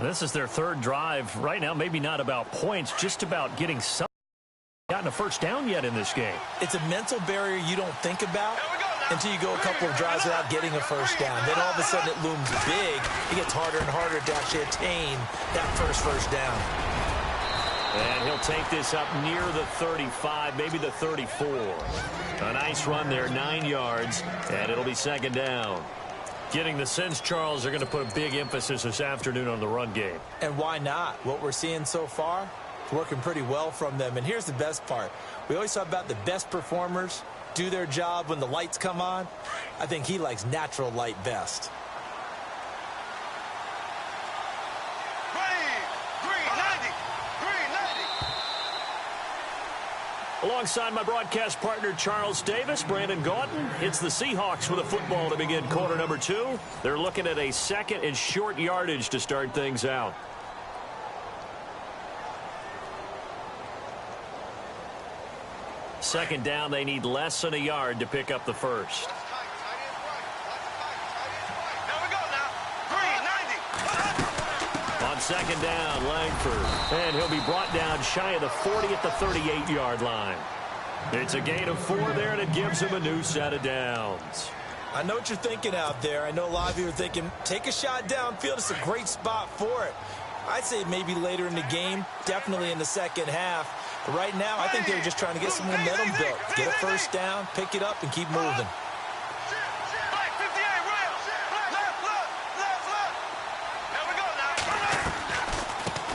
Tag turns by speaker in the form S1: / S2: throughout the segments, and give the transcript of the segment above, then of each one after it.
S1: This is their third drive right now. Maybe not about points, just about getting some. Gotten a first down yet in this game.
S2: It's a mental barrier you don't think about until you go a couple of drives without getting a first down. Then all of a sudden it looms big. It gets harder and harder to actually attain that first down.
S1: And he'll take this up near the 35, maybe the 34. A nice run there, 9 yards, and it'll be second down. Getting the sense, Charles, are going to put a big emphasis this afternoon on the run game.
S2: And why not? What we're seeing so far, it's working pretty well from them. And here's the best part. We always talk about the best performers do their job when the lights come on. I think he likes natural light best.
S1: Alongside my broadcast partner, Charles Davis, Brandon Gaudin. It's the Seahawks with a football to begin quarter number 2. They're looking at a second and short yardage to start things out. Second down, they need less than a yard to pick up the first. On second down, Langford. And he'll be brought down shy of the 40 at the 38-yard line. It's a gain of 4 there, and it gives him a new set of downs.
S2: I know what you're thinking out there. I know a lot of you are thinking, take a shot downfield. It's a great spot for it. I'd say maybe later in the game, definitely in the second half. But right now, I think they're just trying to get some momentum built. Get a first down, pick it up, and keep moving.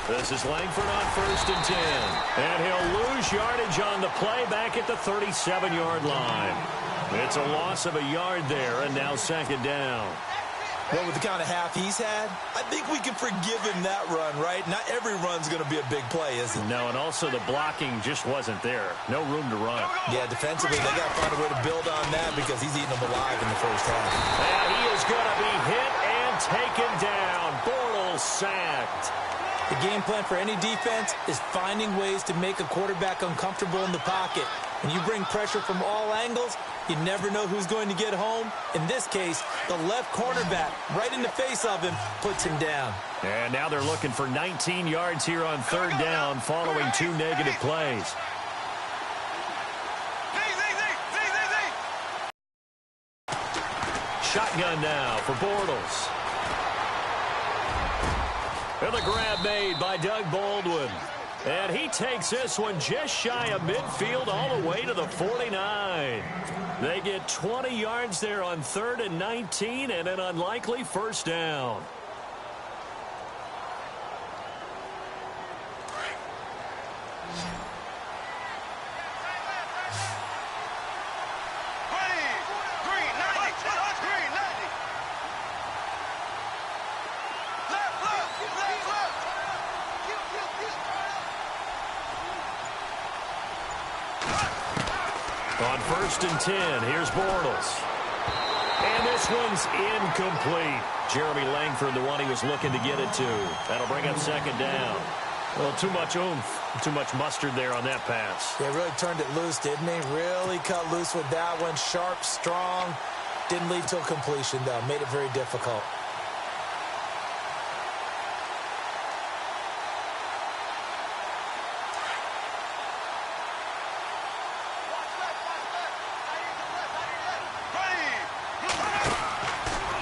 S1: This is Langford on first and 10. And he'll lose yardage on the play back at the 37-yard line. It's a loss of a yard there, and now second down.
S2: Well, with the kind of half he's had, I think we can forgive him that run, right? Not every run's going to be a big play, is it?
S1: No, and also the blocking just wasn't there. No room to run.
S2: Yeah, defensively, they got to find a way to build on that because he's eating them alive in the first half.
S1: And he is going to be hit and taken down. Bortles sacked.
S2: The game plan for any defense is finding ways to make a quarterback uncomfortable in the pocket. When you bring pressure from all angles, you never know who's going to get home. In this case, the left cornerback, right in the face of him, puts him down.
S1: And now they're looking for 19 yards here on third down following 2 negative plays. Shotgun now for Bortles. And the grab made by Doug Baldwin. And he takes this one just shy of midfield all the way to the 49. They get 20 yards there on 3rd and 19 and an unlikely first down. On 1st and 10, here's Bortles. And this one's incomplete. Jeremy Langford, the one he was looking to get it to. That'll bring up second down. Well, too much oomph, too much mustard there on that pass.
S2: They really turned it loose, didn't they? Really cut loose with that one. Sharp, strong. Didn't lead to a completion, though. Made it very difficult.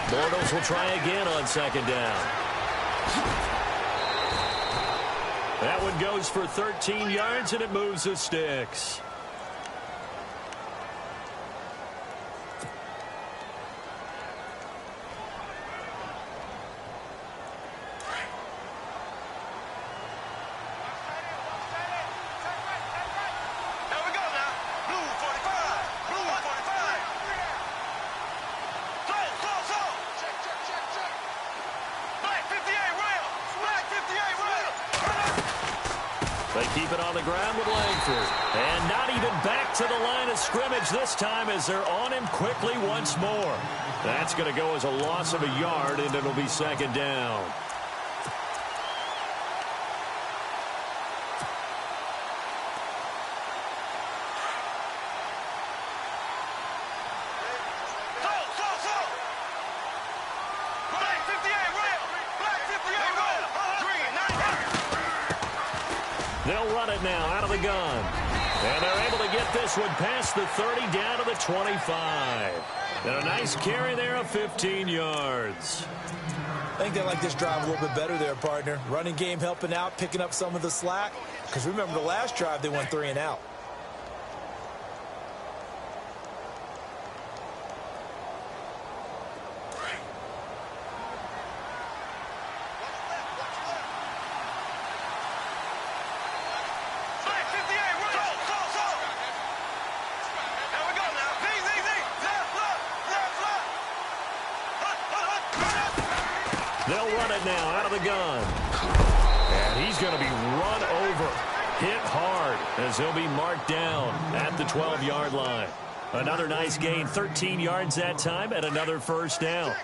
S1: Bortles will try again on second down. That one goes for 13 yards, and it moves the sticks. They keep it on the ground with Langford. And not even back to the line of scrimmage this time as they're on him quickly once more. That's going to go as a loss of a yard, and it'll be second down. They'll run it now out of the gun. And they're able to get this one past the 30 down to the 25. And a nice carry there of 15 yards.
S2: I think they like this drive a little bit better there, partner. Running game helping out, picking up some of the slack. Because remember, the last drive, they went 3 and out.
S1: They'll run it now out of the gun. And he's going to be run over, hit hard, as he'll be marked down at the 12-yard line. Another nice gain, 13 yards that time, and another first down.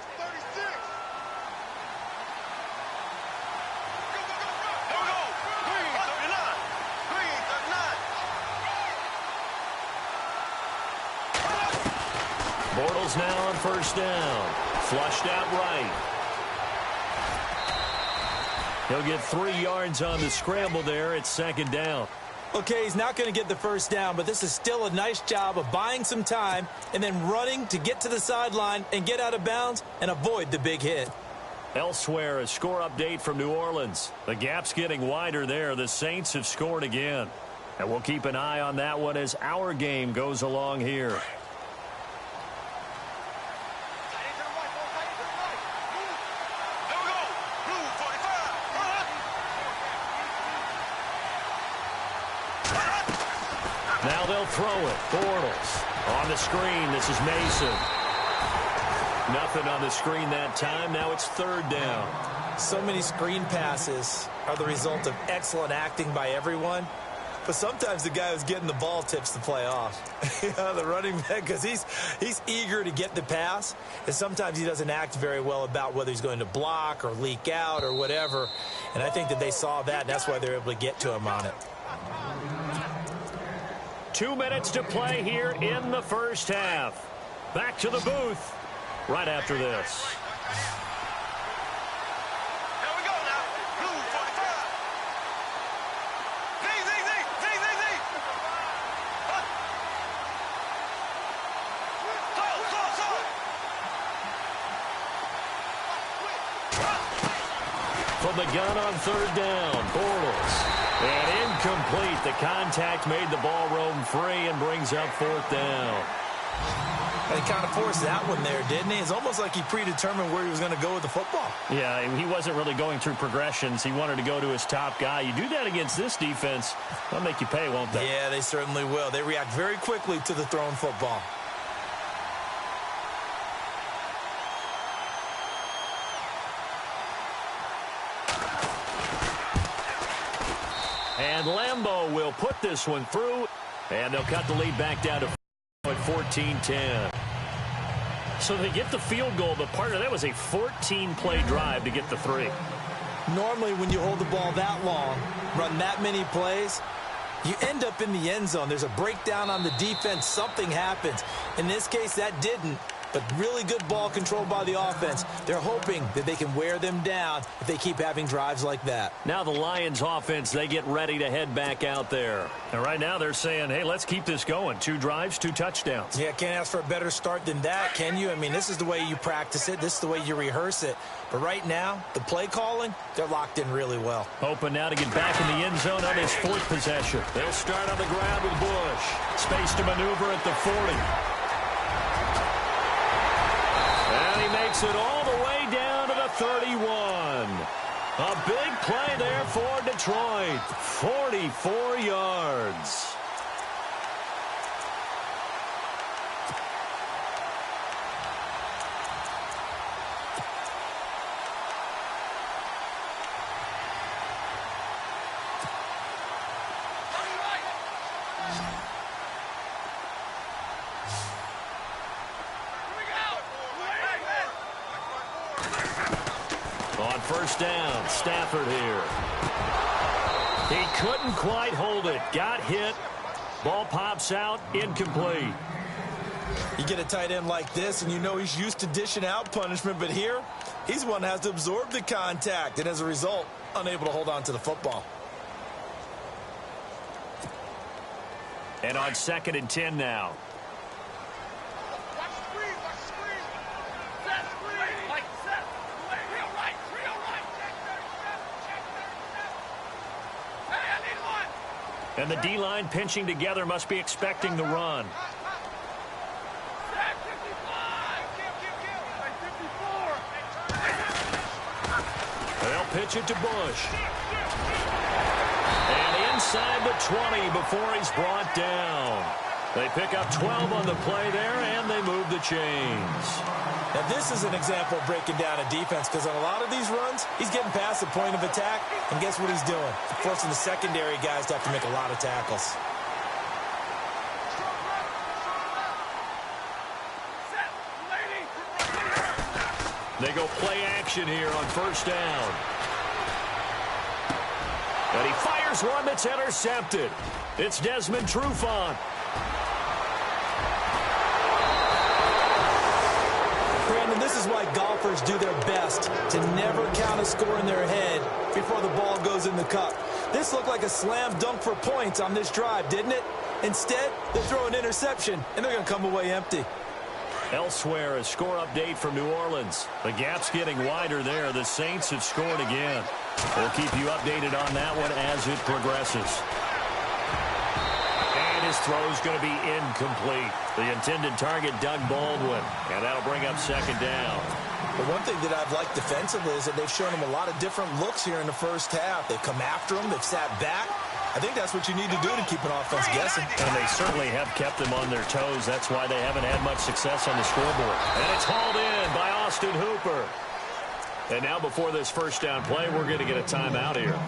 S1: Bortles now on first down. Flushed out right. He'll get 3 yards on the scramble there. It's second down.
S2: Okay, he's not going to get the first down, but this is still a nice job of buying some time and then running to get to the sideline and get out of bounds and avoid the big hit.
S1: Elsewhere, a score update from New Orleans. The gap's getting wider there. The Saints have scored again. And we'll keep an eye on that one as our game goes along here. Now they'll throw it. Bortles on the screen. This is Mason. Nothing on the screen that time. Now it's third down.
S2: So many screen passes are the result of excellent acting by everyone. But sometimes the guy who's getting the ball tips the play off. The running back, because he's eager to get the pass. And sometimes he doesn't act very well about whether he's going to block or leak out or whatever. And I think that they saw that, and that's why they're able to get to him on it.
S1: 2 minutes to play here in the first half. Back to the booth right after this.
S3: Here we go now. Blue 45. Z.
S1: From the gun on third down, Bortles. And incomplete. The contact made the ball roam free and brings up fourth down.
S2: He kind of forced that one there, didn't he? It's almost like he predetermined where he was going to go with the football.
S1: Yeah, he wasn't really going through progressions. He wanted to go to his top guy. You do that against this defense, they'll make you pay, won't they?
S2: Yeah, they certainly will. They react very quickly to the thrown football.
S1: And Lambeau will put this one through, and they'll cut the lead back down to 14-10. So they get the field goal, but partner, that was a 14-play drive to get the 3.
S2: Normally, when you hold the ball that long, run that many plays, you end up in the end zone. There's a breakdown on the defense. Something happens. In this case, that didn't. But really good ball control by the offense. They're hoping that they can wear them down if they keep having drives like that.
S1: Now the Lions offense, they get ready to head back out there. And right now they're saying, hey, let's keep this going. 2 drives, 2 touchdowns.
S2: Yeah, can't ask for a better start than that, can you? I mean, this is the way you practice it. This is the way you rehearse it. But right now, the play calling, they're locked in really well.
S1: Hoping now to get back in the end zone on his 4th possession. They'll start on the ground with Bush. Space to maneuver at the 40. And he makes it all the way down to the 31. A big play there for Detroit. 44 yards. On first down, Stafford here. He couldn't quite hold it. Got hit. Ball pops out, incomplete.
S2: You get a tight end like this, and you know he's used to dishing out punishment, but here, he's the one that has to absorb the contact, and as a result, unable to hold on to the football.
S1: And on 2nd and 10 now. And the D-line pinching together must be expecting the run. They'll pitch it to Bush. And inside the 20 before he's brought down. They pick up 12 on the play there, and they move the chains.
S2: Now, this is an example of breaking down a defense, because on a lot of these runs, he's getting past the point of attack, and guess what he's doing? Forcing the secondary guys to have to make a lot of tackles.
S1: They go play action here on 1st down. And he fires one that's intercepted. It's Desmond Trufant.
S2: Brandon, this is why golfers do their best to never count a score in their head before the ball goes in the cup. This looked like a slam dunk for points on this drive, didn't it? Instead, they throw an interception, and they're going to come away empty.
S1: Elsewhere, a score update from New Orleans. The gap's getting wider there. The Saints have scored again. We'll keep you updated on that one as it progresses. And his throw's going to be incomplete. The intended target, Doug Baldwin. And that'll bring up 2nd down.
S2: The one thing that I've liked defensively is that they've shown him a lot of different looks here in the first half. They've come after him. They've sat back. I think that's what you need to do to keep an offense guessing.
S1: And they certainly have kept them on their toes. That's why they haven't had much success on the scoreboard. And it's hauled in by Austin Hooper. And now before this 1st down play, we're going to get a timeout here,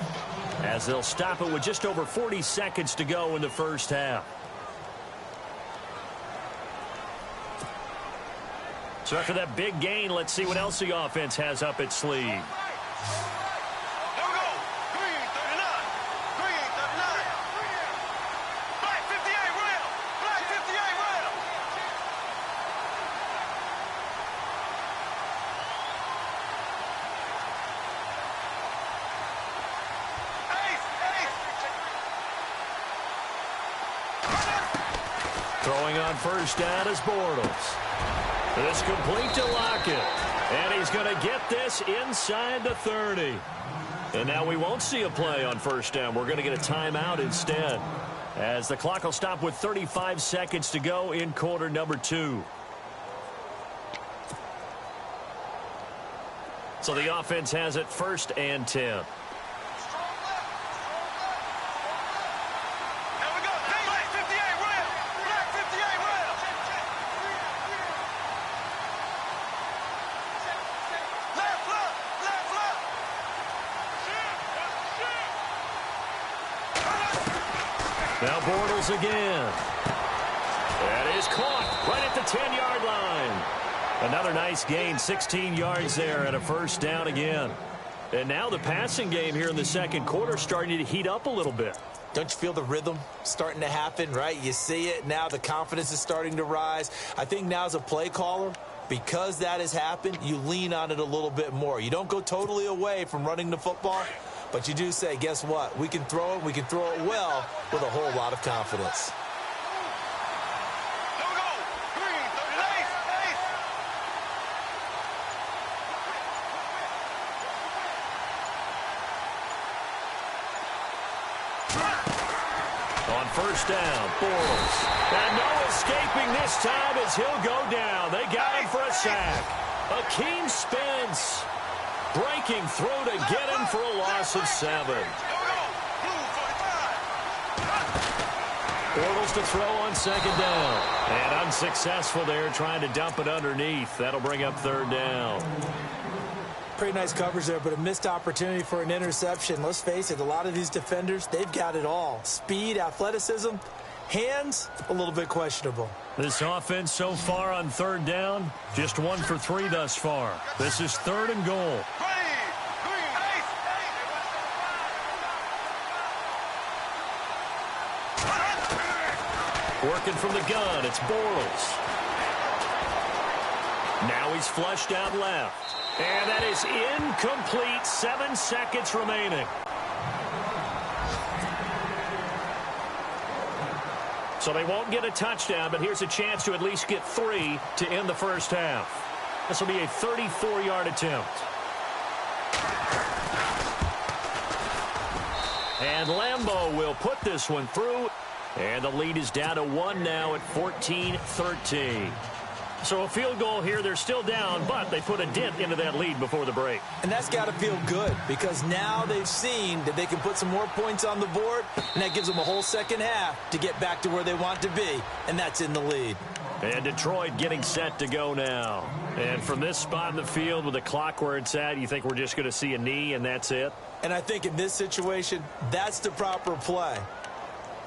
S1: as they'll stop it with just over 40 seconds to go in the 1st half. So after that big gain, let's see what else the offense has up its sleeve. Throwing on 1st down is Bortles. It's complete to Lockett. And he's going to get this inside the 30. And now we won't see a play on 1st down. We're going to get a timeout instead, as the clock will stop with 35 seconds to go in quarter number 2. So the offense has it 1st and 10. Now Bortles again. That is caught right at the 10-yard line. Another nice gain, 16 yards there, and a 1st down again. And now the passing game here in the 2nd quarter starting to heat up a little bit.
S2: Don't you feel the rhythm starting to happen, right? You see it now. The confidence is starting to rise. I think now as a play caller, because that has happened, you lean on it a little bit more. You don't go totally away from running the football, but you do say, guess what? We can throw it. We can throw it well with a whole lot of confidence.
S1: On 1st down, Bortles. And no escaping this time as he'll go down. They got him for a sack. Akeem Spence breaking through to get him for a loss of 7. Bortles to throw on 2nd down. And unsuccessful there, trying to dump it underneath. That'll bring up 3rd down.
S2: Pretty nice coverage there, but a missed opportunity for an interception. Let's face it, a lot of these defenders, they've got it all. Speed, athleticism, hands, a little bit questionable.
S1: This offense so far on 3rd down, just 1 for 3 thus far. This is 3rd and goal. Working from the gun, it's Bortles. Now he's flushed out left. And that is incomplete. 7 seconds remaining. So they won't get a touchdown, but here's a chance to at least get 3 to end the first half. This will be a 34-yard attempt. And Lambeau will put this one through. And the lead is down to 1 now at 14-13. So a field goal here. They're still down, but they put a dent into that lead before the break.
S2: And that's got to feel good because now they've seen that they can put some more points on the board, and that gives them a whole second half to get back to where they want to be, and that's in the lead.
S1: And Detroit getting set to go now. And from this spot in the field with the clock where it's at, you think we're just going to see a knee and that's it?
S2: And I think in this situation, that's the proper play.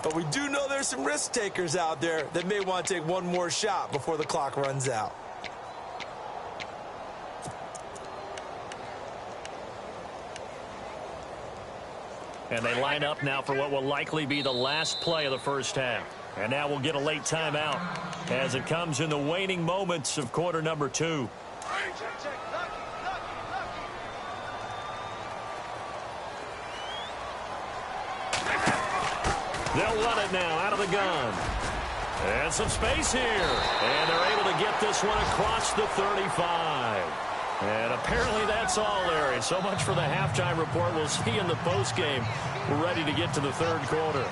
S2: But we do know there's some risk takers out there that may want to take one more shot before the clock runs out.
S1: And they line up now for what will likely be the last play of the first half. And now we'll get a late timeout as it comes in the waning moments of quarter number 2. They'll run it now out of the gun. And some space here. And they're able to get this one across the 35. And apparently that's all, Larry. So much for the halftime report. We'll see in the postgame. We're ready to get to the third quarter.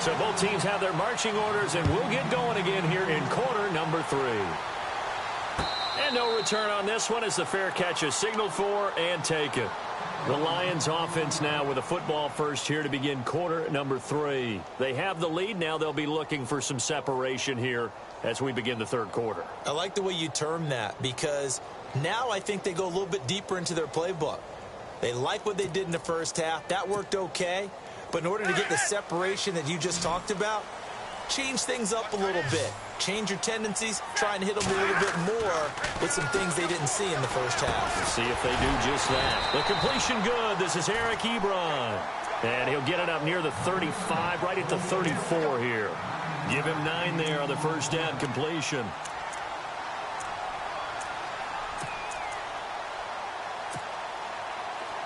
S1: So both teams have their marching orders, and we'll get going again here in quarter number 3. And no return on this one as the fair catch is signaled for and taken. The Lions offense now with a football first here to begin quarter number 3. They have the lead. Now they'll be looking for some separation here as we begin the third quarter.
S2: I like the way you term that because now I think they go a little bit deeper into their playbook. They like what they did in the first half. That worked okay. But in order to get the separation that you just talked about, change things up a little bit. Change your tendencies, try and hit them a little bit more with some things they didn't see in the first half.
S1: We'll see if they do just that. The completion good. This is Eric Ebron. And he'll get it up near the 35, right at the 34 here. Give him 9 there on the first down completion.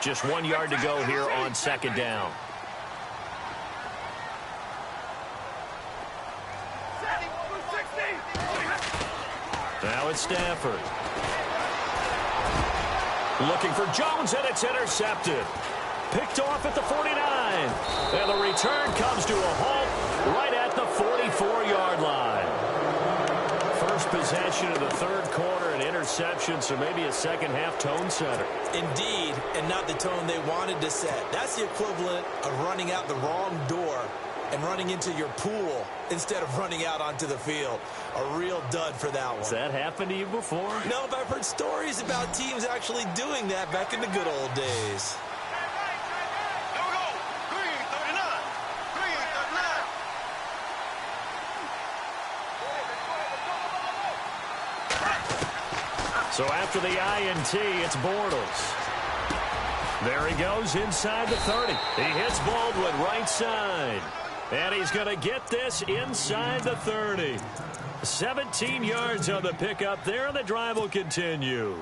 S1: Just 1 yard to go here on second down. Now it's Stafford. Looking for Jones, and it's intercepted. Picked off at the 49. And the return comes to a halt right at the 44-yard line. First possession of the third quarter, an interception, so maybe a second-half tone setter.
S2: Indeed, and not the tone they wanted to set. That's the equivalent of running out the wrong door and running into your pool instead of running out onto the field. A real dud for that one.
S1: Has that happened to you before?
S2: No, but I've heard stories about teams actually doing that back in the good old days.
S3: Here we go. Green, 39. Green, 39.
S1: So after the INT, it's Bortles. There he goes inside the 30. He hits Baldwin right side. And he's going to get this inside the 30. 17 yards on the pickup there, and the drive will continue.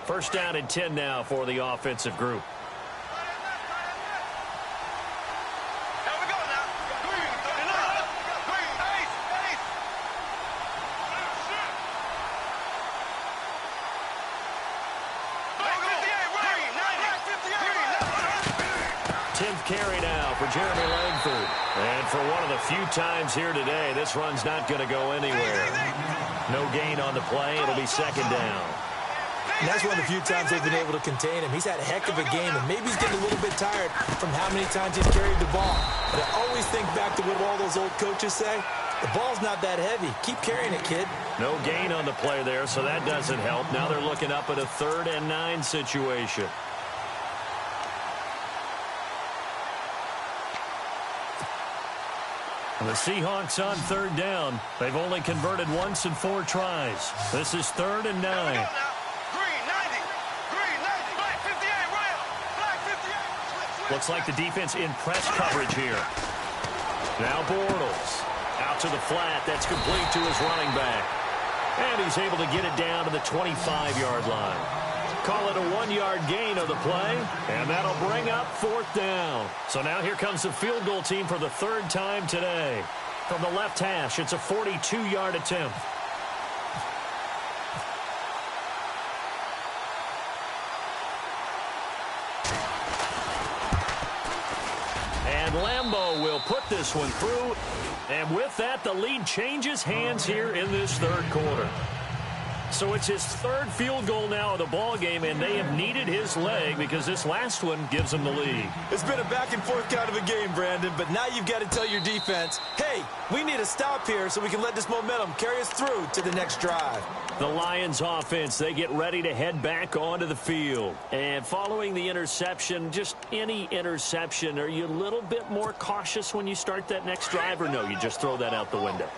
S1: First down and 10 now for the offensive group.
S3: Here we go now. Green, 39. Green, ace, ace.
S1: 10th carry now for Jeremy Langford. And for one of the few times here today, this run's not going to go anywhere. No gain on the play. It'll be second down.
S2: And that's one of the few times they've been able to contain him. He's had a heck of a game, and maybe he's getting a little bit tired from how many times he's carried the ball. But I always think back to what all those old coaches say. The ball's not that heavy. Keep carrying it, kid.
S1: No gain on the play there, so that doesn't help. Now they're looking up at a 3rd and 9 situation. And the Seahawks on 3rd down. They've only converted once in 4 tries. This is 3rd and 9.
S3: Green, 90. Green, 90. Black 58, round. Black 58.
S1: Looks like the defense in press coverage here. Now Bortles. Out to the flat. That's complete to his running back. And he's able to get it down to the 25-yard line. Call it a 1-yard gain of the play, and that'll bring up 4th down. So now here comes the field goal team for the 3rd time today. From the left hash, it's a 42-yard attempt. And Lambeau will put this one through. And with that, the lead changes hands here in this 3rd quarter. So it's his 3rd field goal now of the ball game, and they have needed his leg because this last one gives them the lead.
S2: It's been a back-and-forth kind of a game, Brandon, but now you've got to tell your defense, hey, we need a stop here so we can let this momentum carry us through to the next drive.
S1: The Lions offense, they get ready to head back onto the field. And following the interception, just any interception, are you a little bit more cautious when you start that next drive, or no, you just throw that out the window?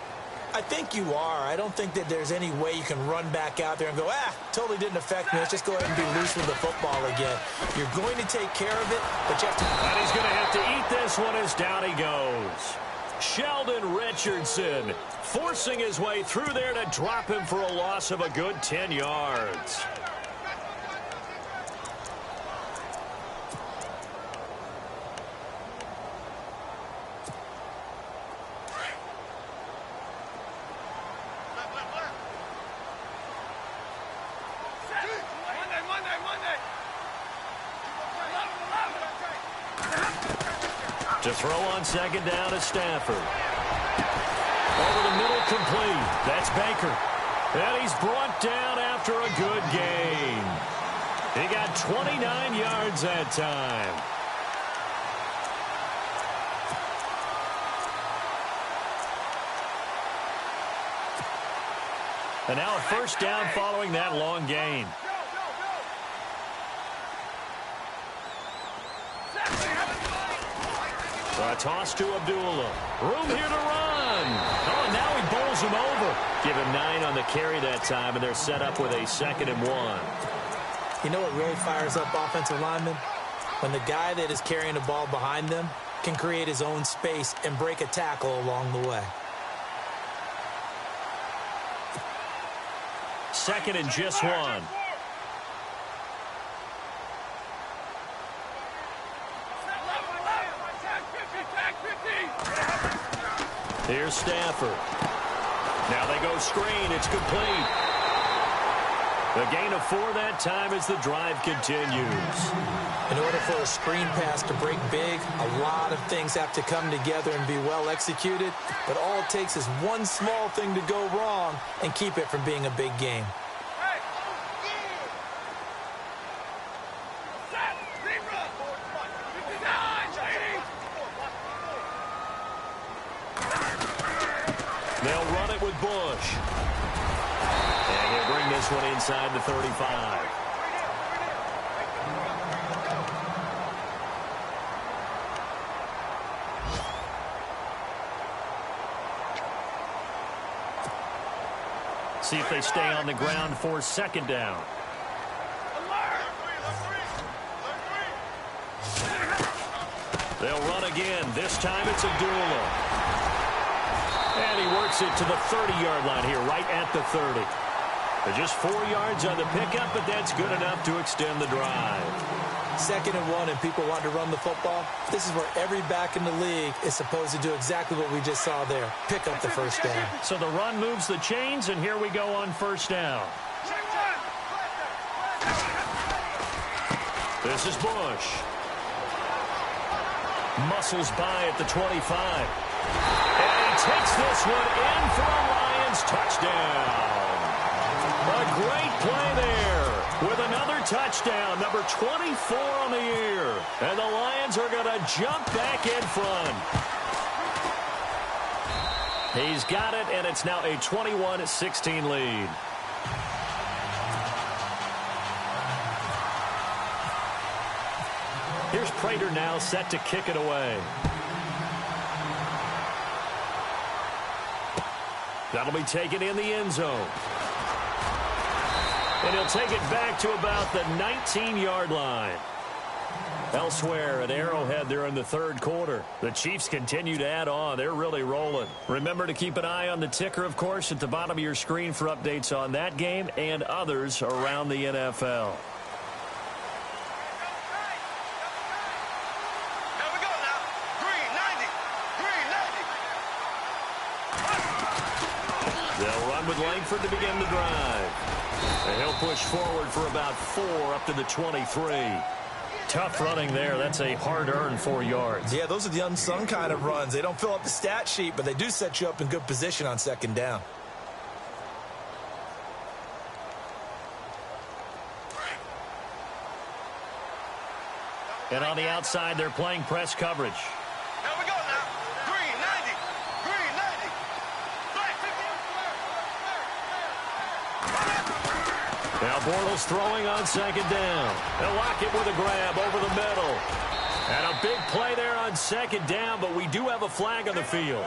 S2: I think you are. I don't think that there's any way you can run back out there and go, totally didn't affect me. Let's just go ahead and be loose with the football again. You're going to take care of it, but you have to...
S1: And he's going to have to eat this one as down he goes. Sheldon Richardson forcing his way through there to drop him for a loss of a good 10 yards. To throw on 2nd down is Stafford. Over the middle, complete. That's Baker. And he's brought down after a good gain. He got 29 yards that time. And now a 1st down following that long gain. A toss to Abdullah. Room here to run. Oh, now he bowls him over. Give him 9 on the carry that time, and they're set up with a 2nd and 1.
S2: You know what really fires up offensive linemen? When the guy that is carrying the ball behind them can create his own space and break a tackle along the way.
S1: 2nd and just 1. Here's Stafford. Now they go screen. It's complete. The gain of 4 that time as the drive continues.
S2: In order for a screen pass to break big, a lot of things have to come together and be well executed. But all it takes is one small thing to go wrong and keep it from being a big game.
S1: They'll run it with Bush. And he'll bring this one inside the 35. See if they stay on the ground for 2nd down. They'll run again. This time it's Abdullah. And he works it to the 30-yard line here, right at the 30. They're just 4 yards on the pickup, but that's good enough to extend the drive.
S2: 2nd and 1, and people want to run the football. This is where every back in the league is supposed to do exactly what we just saw there. Pick up the 1st down.
S1: So the run moves the chains, and here we go on 1st down. This is Bush. Muscles by at the 25. And he takes this one in for a Lions touchdown. A great play there with another touchdown, number 24 on the year. And the Lions are going to jump back in front. He's got it, and it's now a 21-16 lead. Here's Prater now set to kick it away. That'll be taken in the end zone. And he'll take it back to about the 19-yard line. Elsewhere at Arrowhead, they're in the third quarter. The Chiefs continue to add on. They're really rolling. Remember to keep an eye on the ticker, of course, at the bottom of your screen for updates on that game and others around the NFL.
S3: Here we go now. Green 90. Green 90.
S1: They'll run with Langford to begin the drive. And he'll push forward for about 4 up to the 23. Tough running there. That's a hard-earned 4 yards.
S2: Yeah, those are the unsung kind of runs. They don't fill up the stat sheet, but they do set you up in good position on second down.
S1: And on the outside, they're playing press coverage.
S3: Here we go now. Green 90. Green 90. Black 50.
S1: Now Bortles throwing on second down. They'll lock it with a grab over the middle. And a big play there on second down, but we do have a flag on the field.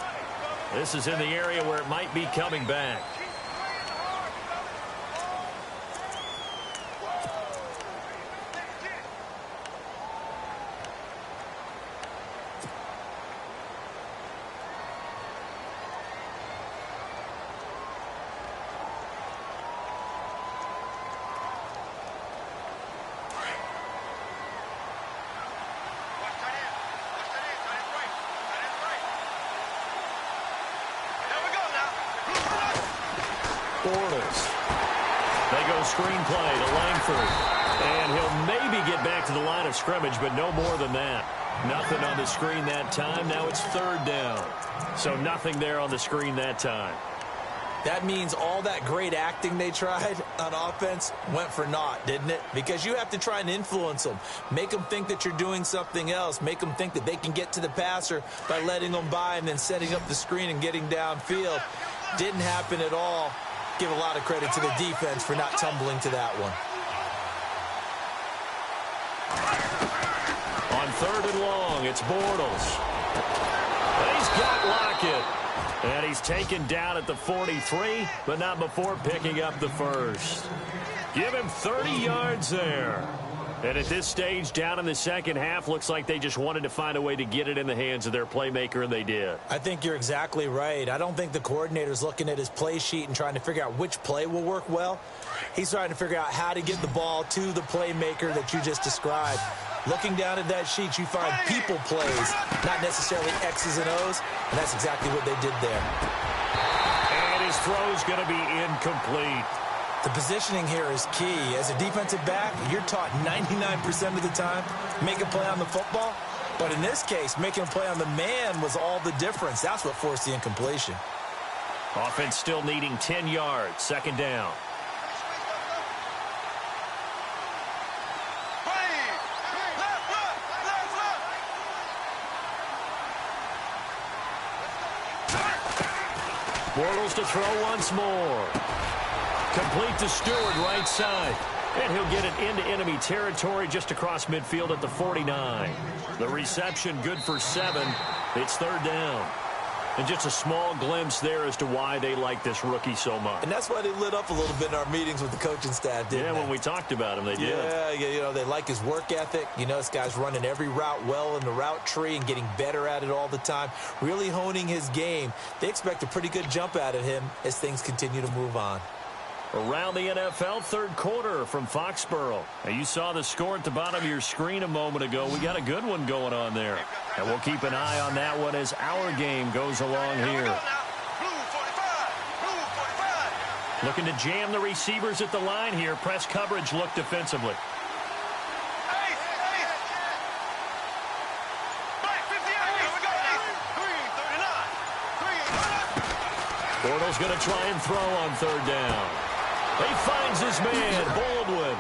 S1: This is in the area where it might be coming back. Bortles. They go screenplay to Langford. And he'll maybe get back to the line of scrimmage, but no more than that. Nothing on the screen that time. Now it's third down. So nothing there on the screen that time.
S2: That means all that great acting they tried on offense went for naught, didn't it? Because you have to try and influence them. Make them think that you're doing something else. Make them think that they can get to the passer by letting them by and then setting up the screen and getting downfield. Didn't happen at all. Give a lot of credit to the defense for not tumbling to that one.
S1: On third and long, it's Bortles. And he's got Lockett. And he's taken down at the 43, but not before picking up the first. Give him 30 yards there. And at this stage, down in the second half, looks like they just wanted to find a way to get it in the hands of their playmaker, and they did.
S2: I think you're exactly right. I don't think the coordinator's looking at his play sheet and trying to figure out which play will work well. He's trying to figure out how to get the ball to the playmaker that you just described. Looking down at that sheet, you find people plays, not necessarily X's and O's, and that's exactly what they did there.
S1: And his throw's going to be incomplete.
S2: The positioning here is key. As a defensive back, you're taught 99% of the time, make a play on the football. But in this case, making a play on the man was all the difference. That's what forced the incompletion.
S1: Offense still needing 10 yards, second down. Bortles to throw once more. Complete to Stewart, right side. And he'll get it into enemy territory just across midfield at the 49. The reception good for 7. It's third down. And just a small glimpse there as to why they like this rookie so much.
S2: And that's why they lit up a little bit in our meetings with the coaching staff, didn't they?
S1: Yeah, when we talked about him, they did.
S2: Yeah, you know, they like his work ethic. You know, this guy's running every route well in the route tree and getting better at it all the time, really honing his game. They expect a pretty good jump out of him as things continue to move on.
S1: Around the NFL, third quarter from Foxborough. Now, you saw the score at the bottom of your screen a moment ago. We got a good one going on there. And we'll keep an eye on that one as our game goes along here. Looking to jam the receivers at the line here. Press coverage look defensively. Bortles going to try and throw on third down. He finds his man, Baldwin.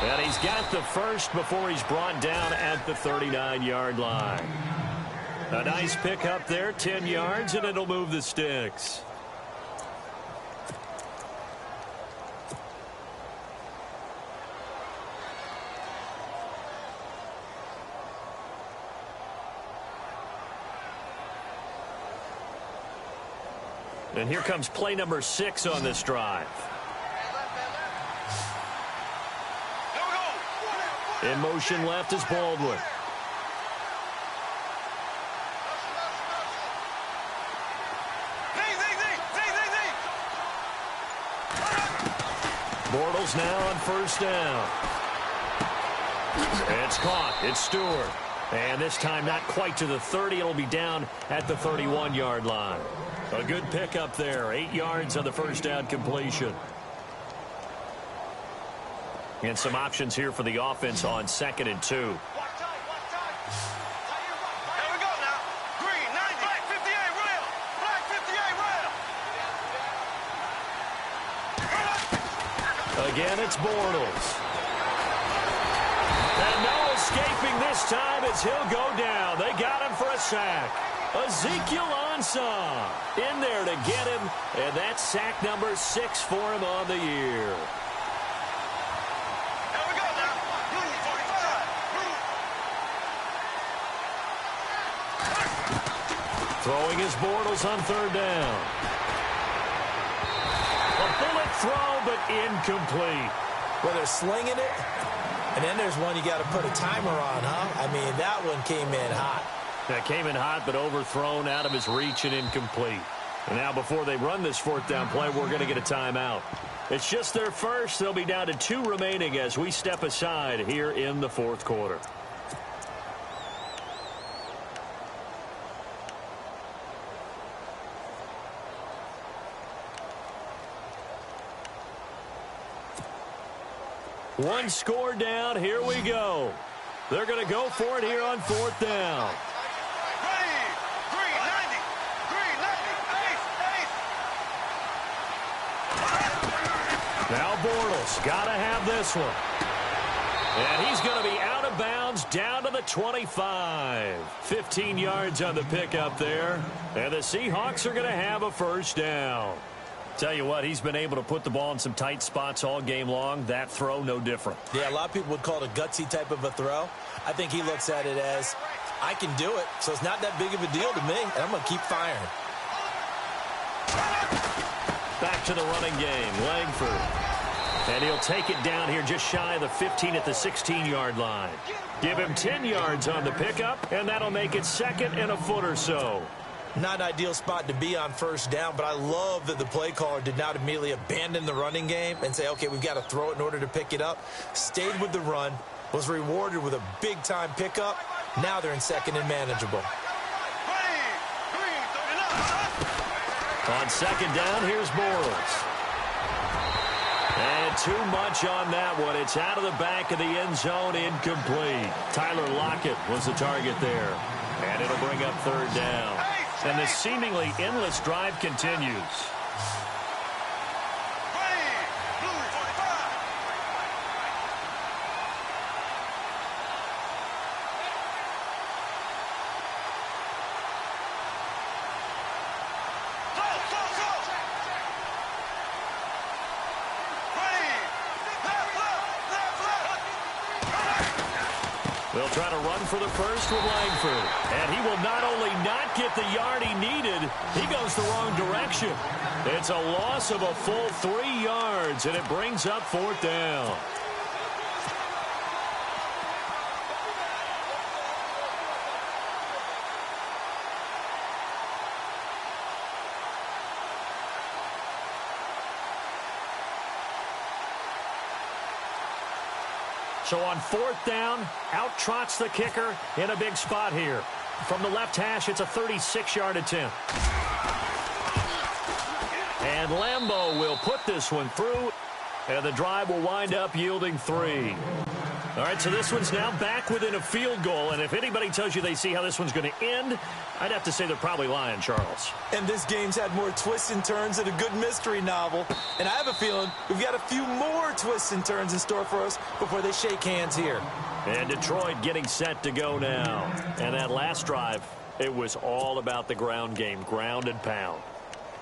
S1: And he's got the first before he's brought down at the 39-yard line. A nice pickup there, 10 yards, and it'll move the sticks. And here comes play number 6 on this drive. In motion left is Baldwin. Bortles now on first down. It's caught. It's Stewart. And this time not quite to the 30. It'll be down at the 31-yard line. A good pickup there. 8 yards on the first down completion. And some options here for the offense on 2nd and 2.
S3: Here we go now. Green, 90. Black 58, rail. Black 58, rail.
S1: Again, it's Bortles. And no escaping this time as he'll go down. They got him for a sack. Ezekiel Ansah in there to get him. And that's sack number 6 for him on the year. Throwing his Bortles on 3rd down. A bullet throw, but incomplete.
S2: Well, they're slinging it, and then there's one you got to put a timer on, huh? I mean, that one came in hot.
S1: That came in hot, but overthrown out of his reach and incomplete. And now before they run this 4th down play, we're going to get a timeout. It's just their first. They'll be down to 2 remaining as we step aside here in the 4th quarter. One score down. Here we go. They're going to go for it here on 4th down.
S3: Ready. Green, 90. Green, 90. Ace.
S1: Now Bortles got to have this one. And he's going to be out of bounds down to the 25. 15 yards on the pickup there. And the Seahawks are going to have a first down. Tell you what, he's been able to put the ball in some tight spots all game long. That throw, no different.
S2: Yeah, a lot of people would call it a gutsy type of a throw. I think he looks at it as, I can do it, so it's not that big of a deal to me, and I'm going to keep firing.
S1: Back to the running game, Langford. And he'll take it down here just shy of the 15 at the 16-yard line. Give him 10 yards on the pickup, and that'll make it 2nd and a foot or so.
S2: Not an ideal spot to be on first down, but I love that the play caller did not immediately abandon the running game and say, okay, we've got to throw it in order to pick it up. Stayed with the run, was rewarded with a big-time pickup. Now they're in 2nd and manageable.
S1: On 2nd down, here's Bortles. And too much on that one. It's out of the back of the end zone, incomplete. Tyler Lockett was the target there. And it'll bring up 3rd down. And the seemingly endless drive continues. They'll try to run for the first with Langford. And he will not only not get the yard he needed, he goes the wrong direction. It's a loss of a full 3 yards, and it brings up 4th down. So on 4th down, out trots the kicker in a big spot here. From the left hash, it's a 36-yard attempt. And Lambeau will put this one through, and the drive will wind up yielding 3. All right, so this one's now back within a field goal, and if anybody tells you they see how this one's going to end, I'd have to say they're probably lying, Charles.
S2: And this game's had more twists and turns than a good mystery novel. And I have a feeling we've got a few more twists and turns in store for us before they shake hands here.
S1: And Detroit getting set to go now. And that last drive, it was all about the ground game, ground and pound.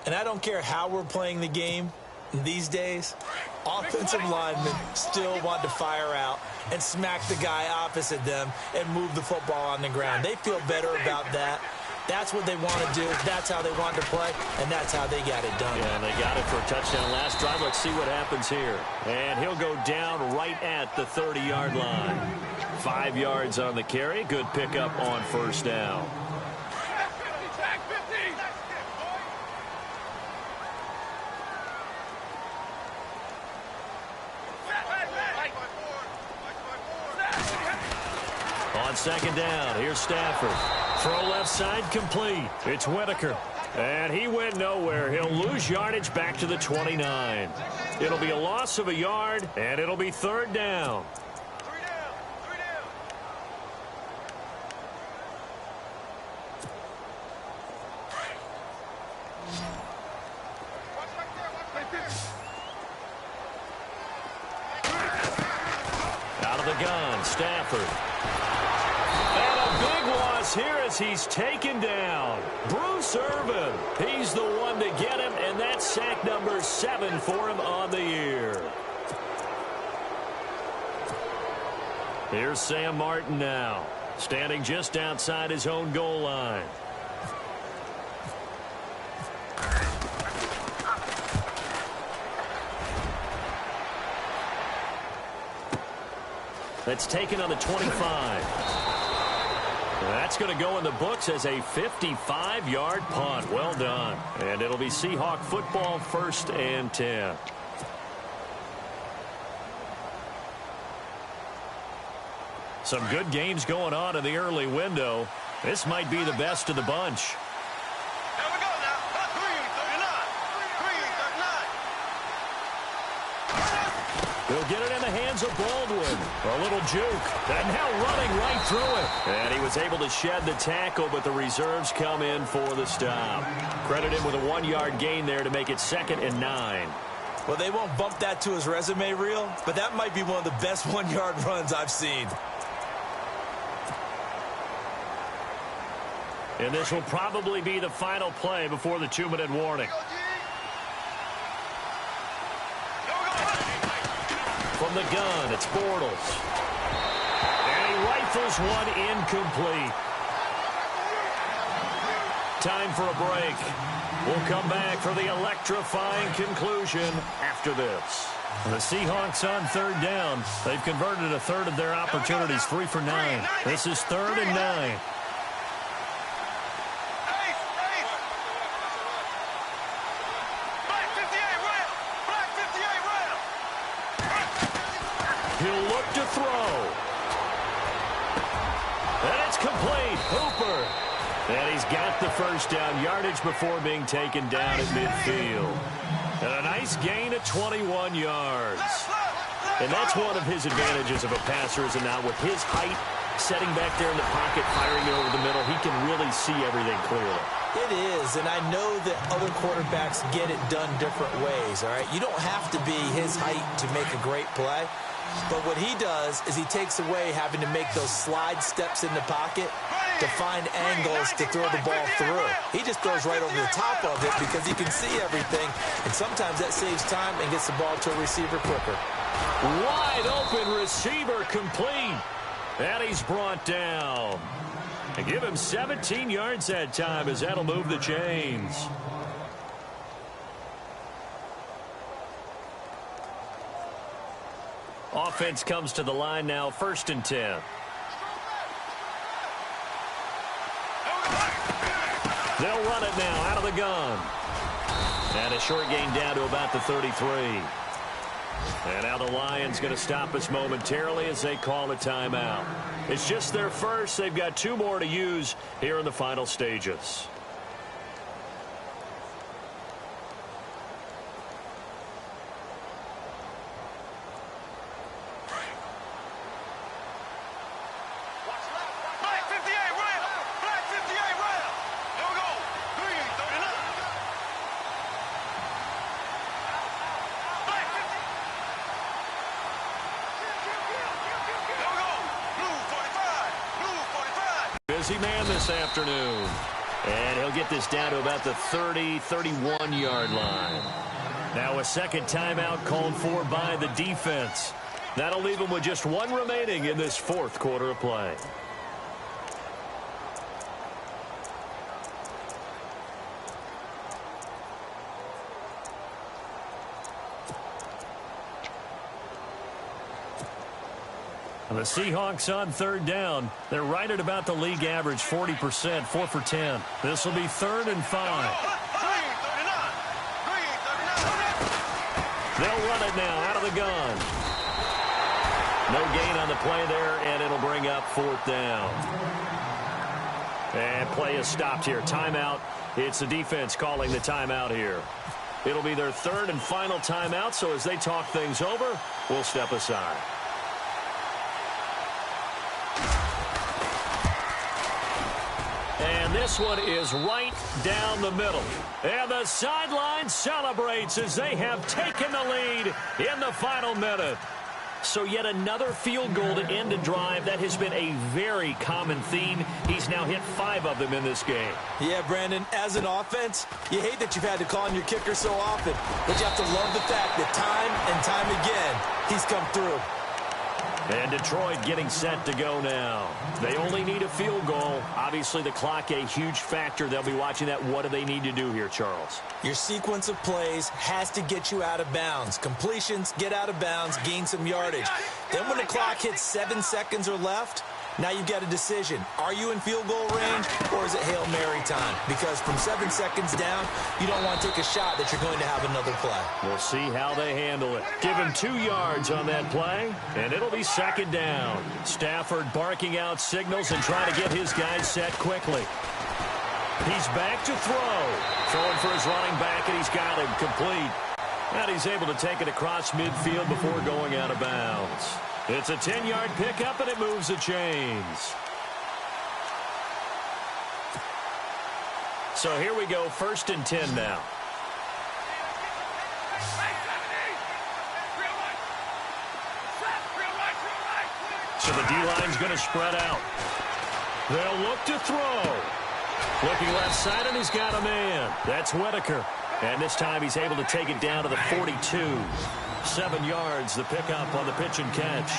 S2: And I don't care how we're playing the game these days, offensive linemen still want to fire out and smack the guy opposite them and move the football on the ground. They feel better about that. That's what they want to do. That's how they want to play, and that's how they got it done.
S1: Yeah, and they got it for a touchdown last drive. Let's see what happens here. And he'll go down right at the 30-yard line. 5 yards on the carry. Good pickup on first down. On second down, here's Stafford. Throw left side complete. It's Whitaker. And he went nowhere. He'll lose yardage back to the 29. It'll be a loss of a yard, and it'll be third down. Out of the gun, Stafford. Here as he's taken down. Bruce Irvin. He's the one to get him, and that's sack number 7 for him on the year. Here's Sam Martin now, standing just outside his own goal line. That's taken on the 25. That's going to go in the books as a 55-yard punt. Well done. And it'll be Seahawk football, 1st and 10. Some good games going on in the early window. This might be the best of the bunch. He'll get it in the hands of Baldwin. A little juke. And now running right through it. And he was able to shed the tackle, but the reserves come in for the stop. Credit him with a 1-yard gain there to make it 2nd and 9.
S2: Well, they won't bump that to his resume reel, but that might be one of the best 1-yard runs I've seen.
S1: And this will probably be the final play before the 2-minute warning. From the gun, it's Bortles. And he rifles one incomplete. Time for a break. We'll come back for the electrifying conclusion after this. The Seahawks on 3rd down. They've converted a third of their opportunities, 3 for 9. This is 3rd and 9. He'll look to throw. And it's complete. Hooper. And he's got the first down yardage before being taken down at midfield. And a nice gain of 21 yards. And that's one of his advantages of a passer, is not with his height, setting back there in the pocket, firing it over the middle. He can really see everything clearly.
S2: It is, and I know that other quarterbacks get it done different ways, all right? You don't have to be his height to make a great play. But what he does is he takes away having to make those slide steps in the pocket to find angles to throw the ball through. He just throws right over the top of it because he can see everything, and sometimes that saves time and gets the ball to a receiver quicker.
S1: Wide open receiver complete. And he's brought down. And give him 17 yards that time, as that'll move the chains. Offense comes to the line now, 1st and 10. They'll run it now out of the gun. And a short gain down to about the 33. And now the Lions going to stop us momentarily as they call a timeout. It's just their first. They've got 2 more to use here in the final stages. Busy man this afternoon. And he'll get this down to about the 30, 31-yard line. Now a second timeout called for by the defense. That'll leave him with just 1 remaining in this 4th quarter of play. And the Seahawks on third down. They're right at about the league average, 40%, 4 for 10. This will be 3rd and 5. They'll run it now out of the gun. No gain on the play there, and it'll bring up 4th down. And play is stopped here. Timeout. It's the defense calling the timeout here. It'll be their 3rd and final timeout, so as they talk things over, we'll step aside. And this one is right down the middle. And the sideline celebrates as they have taken the lead in the final minute. So yet another field goal to end a drive. That has been a very common theme. He's now hit 5 of them in this game.
S2: Yeah, Brandon, as an offense, you hate that you've had to call on your kicker so often, but you have to love the fact that time and time again, he's come through.
S1: And Detroit getting set to go now. They only need a field goal. Obviously, the clock a huge factor. They'll be watching that. What do they need to do here, Charles?
S2: Your sequence of plays has to get you out of bounds. Completions, get out of bounds, gain some yardage. Then when the clock hits 7 seconds or left, now you've got a decision. Are you in field goal range, or is it Hail Mary time? Because from 7 seconds down, you don't want to take a shot that you're going to have another play.
S1: We'll see how they handle it. Give him 2 yards on that play, and it'll be 2nd down. Stafford barking out signals and trying to get his guys set quickly. He's back to throw. Throwing for his running back, and he's got him complete. And he's able to take it across midfield before going out of bounds. It's a 10-yard pickup, and it moves the chains. So here we go, 1st and 10 now. So the D-line's going to spread out. They'll look to throw. Looking left side, and he's got a man. That's Whitaker. And this time he's able to take it down to the 42. 7 yards, the pickup on the pitch and catch.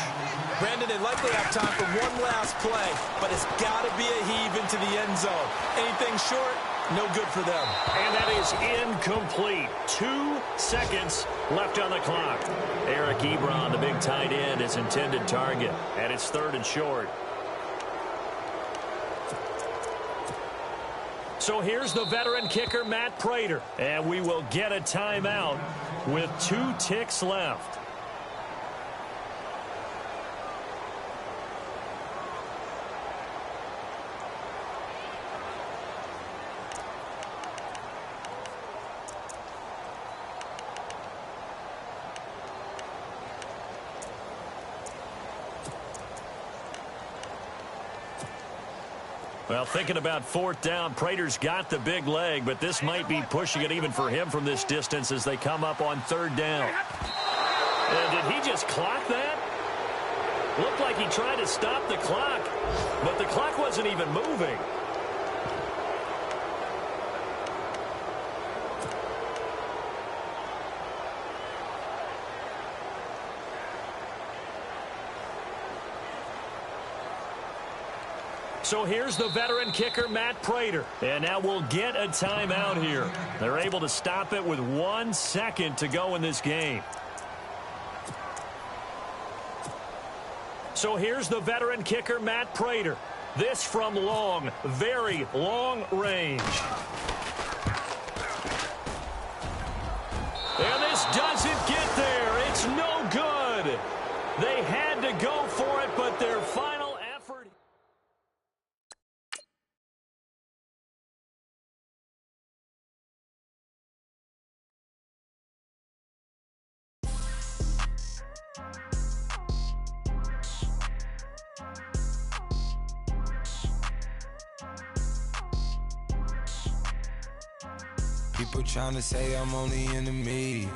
S2: Brandon, they likely have time for one last play, but it's got to be a heave into the end zone. Anything short, no good for them.
S1: And that is incomplete. 2 seconds left on the clock. Eric Ebron, the big tight end, is intended target. And it's 3rd and short. So here's the veteran kicker, Matt Prater. And we will get a timeout with 2 ticks left. Well, thinking about 4th down, Prater's got the big leg, but this might be pushing it even for him from this distance as they come up on 3rd down. And did he just clock that? Looked like he tried to stop the clock, but the clock wasn't even moving. So here's the veteran kicker, Matt Prater. And now we'll get a timeout here. They're able to stop it with 1 second to go in this game. So here's the veteran kicker, Matt Prater. This from long, very long range. And this doesn't get there. It's no good. They had to go for it, but their final effort.
S4: People trying to say I'm only enemy.